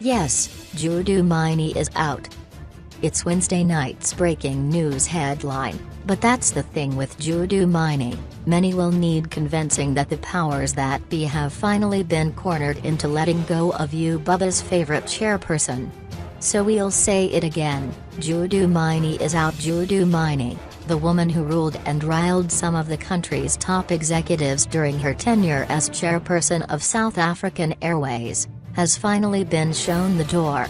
Yes, Dudu Myeni is out. It's Wednesday night's breaking news headline, but that's the thing with Dudu Myeni, many will need convincing that the powers that be have finally been cornered into letting go of you Bubba's favorite chairperson. So we'll say it again, Dudu Myeni is out. Dudu Myeni, the woman who ruled and riled some of the country's top executives during her tenure as chairperson of South African Airways, has finally been shown the door.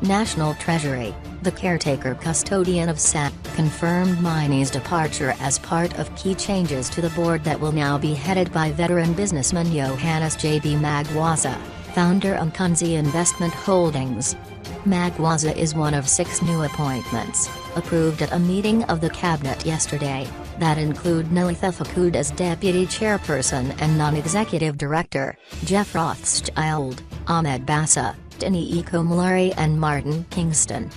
National Treasury, the caretaker custodian of SAT, confirmed Myeni's departure as part of key changes to the board that will now be headed by veteran businessman Johannes J.B. Magwaza, founder of Mkunzi Investment Holdings. Magwaza is one of 6 new appointments, approved at a meeting of the cabinet yesterday, that include Nelitha Fakud as deputy chairperson and non-executive director, Jeff Rothschild, Ahmed Bassa, Dini Ekomulari and Martin Kingston.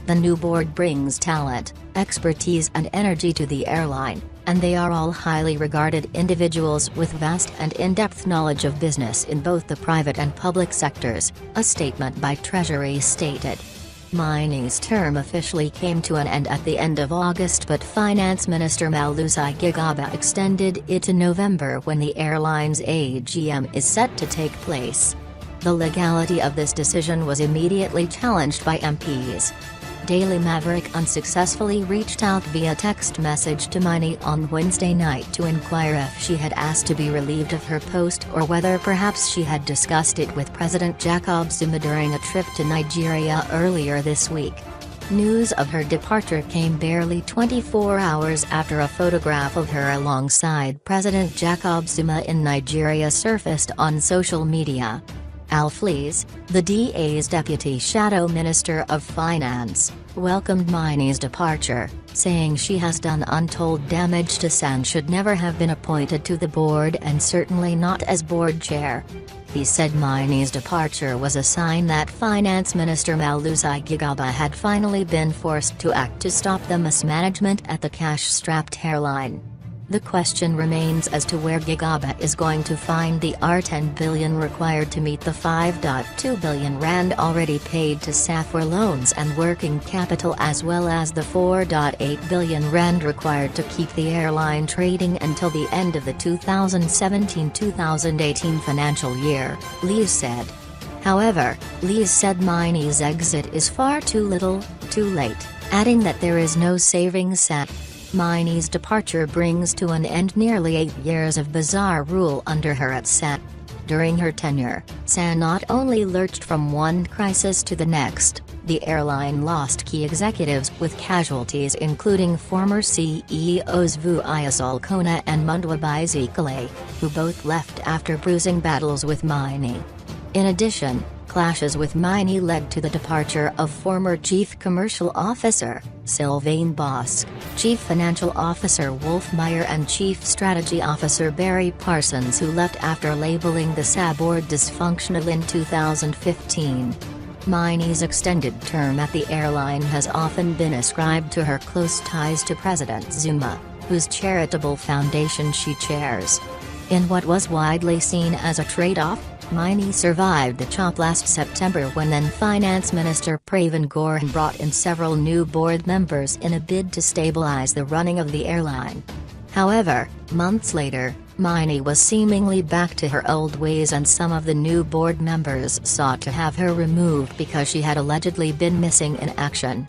The new board brings talent, expertise and energy to the airline, and they are all highly regarded individuals with vast and in-depth knowledge of business in both the private and public sectors, a statement by Treasury stated. Myeni's term officially came to an end at the end of August, but Finance Minister Malusi Gigaba extended it to November when the airline's AGM is set to take place. The legality of this decision was immediately challenged by MPs. Daily Maverick unsuccessfully reached out via text message to Myeni on Wednesday night to inquire if she had asked to be relieved of her post or whether perhaps she had discussed it with President Jacob Zuma during a trip to Nigeria earlier this week. News of her departure came barely 24 hours after a photograph of her alongside President Jacob Zuma in Nigeria surfaced on social media. Al-Flees, the DA's deputy shadow minister of finance, welcomed Myeni's departure, saying she has done untold damage to SAN, should never have been appointed to the board and certainly not as board chair. He said Myeni's departure was a sign that Finance Minister Malusi Gigaba had finally been forced to act to stop the mismanagement at the cash-strapped airline. The question remains as to where Gigaba is going to find the R10 billion required to meet the 5.2 billion rand already paid to SAF for loans and working capital, as well as the 4.8 billion rand required to keep the airline trading until the end of the 2017-2018 financial year, Lees said. However, Lees said Myeni's exit is far too little, too late, adding that there is no saving SAT. Myeni's departure brings to an end nearly 8 years of bizarre rule under her at SAT. During her tenure, SAN not only lurched from one crisis to the next, the airline lost key executives with casualties including former CEOs Vu Ayasal Kona and Mundwa Zikale, who both left after bruising battles with Myeni. In addition, clashes with Myeni led to the departure of former Chief Commercial Officer, Sylvain Bosque, Chief Financial Officer Wolf Meyer and Chief Strategy Officer Barry Parsons, who left after labeling the SA board dysfunctional in 2015. Myeni's extended term at the airline has often been ascribed to her close ties to President Zuma, whose charitable foundation she chairs. In what was widely seen as a trade-off, Myeni survived the chop last September when then Finance Minister Pravin Gordhan brought in several new board members in a bid to stabilize the running of the airline. However, months later, Myeni was seemingly back to her old ways and some of the new board members sought to have her removed because she had allegedly been missing in action.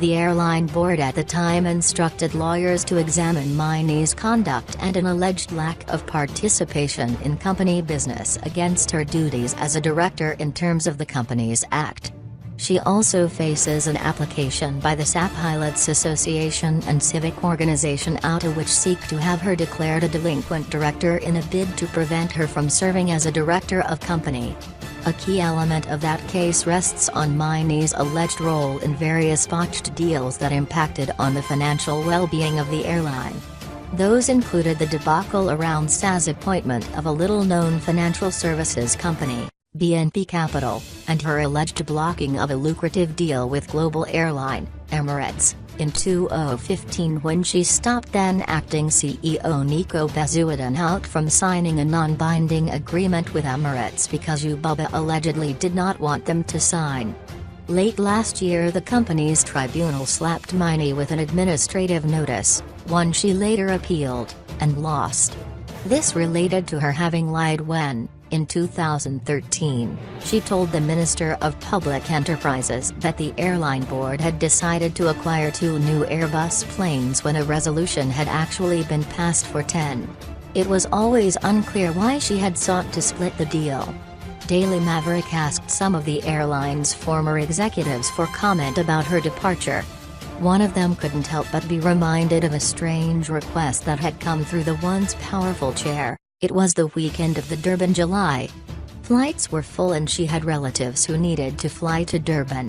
The airline board at the time instructed lawyers to examine Myeni's conduct and an alleged lack of participation in company business against her duties as a director in terms of the Companies Act. She also faces an application by the SAP Pilots Association and civic organization AUTA, which seek to have her declared a delinquent director in a bid to prevent her from serving as a director of company. A key element of that case rests on Myeni's alleged role in various botched deals that impacted on the financial well-being of the airline. Those included the debacle around SA's appointment of a little-known financial services company, BNP Capital, and her alleged blocking of a lucrative deal with global airline, Emirates. In 2015, when she stopped then-acting CEO Nico Bezuidan out from signing a non-binding agreement with Emirates because Ubaba allegedly did not want them to sign. Late last year, the company's tribunal slapped Myeni with an administrative notice, one she later appealed, and lost. This related to her having lied when, in 2013, she told the Minister of Public Enterprises that the airline board had decided to acquire 2 new Airbus planes when a resolution had actually been passed for 10. It was always unclear why she had sought to split the deal. Daily Maverick asked some of the airline's former executives for comment about her departure. One of them couldn't help but be reminded of a strange request that had come through the once powerful chair. It was the weekend of the Durban July. Flights were full and she had relatives who needed to fly to Durban.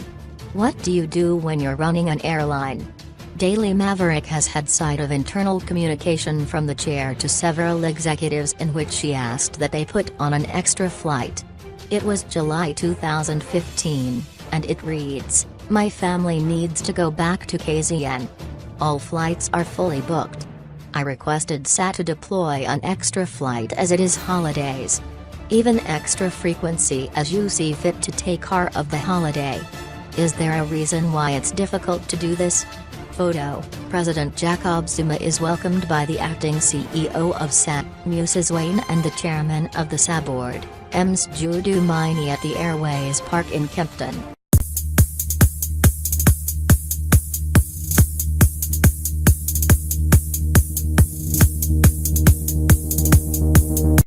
What do you do when you're running an airline? Daily Maverick has had sight of internal communication from the chair to several executives in which she asked that they put on an extra flight. It was July 2015, and it reads, "My family needs to go back to KZN. All flights are fully booked. I requested SAT to deploy an extra flight as it is holidays. Even extra frequency as you see fit to take care of the holiday. Is there a reason why it's difficult to do this?" Photo: President Jacob Zuma is welcomed by the acting CEO of SAT, Mrs. Wayne, and the chairman of the SA board, Ms. Dudu Myeni at the Airways Park in Kempton.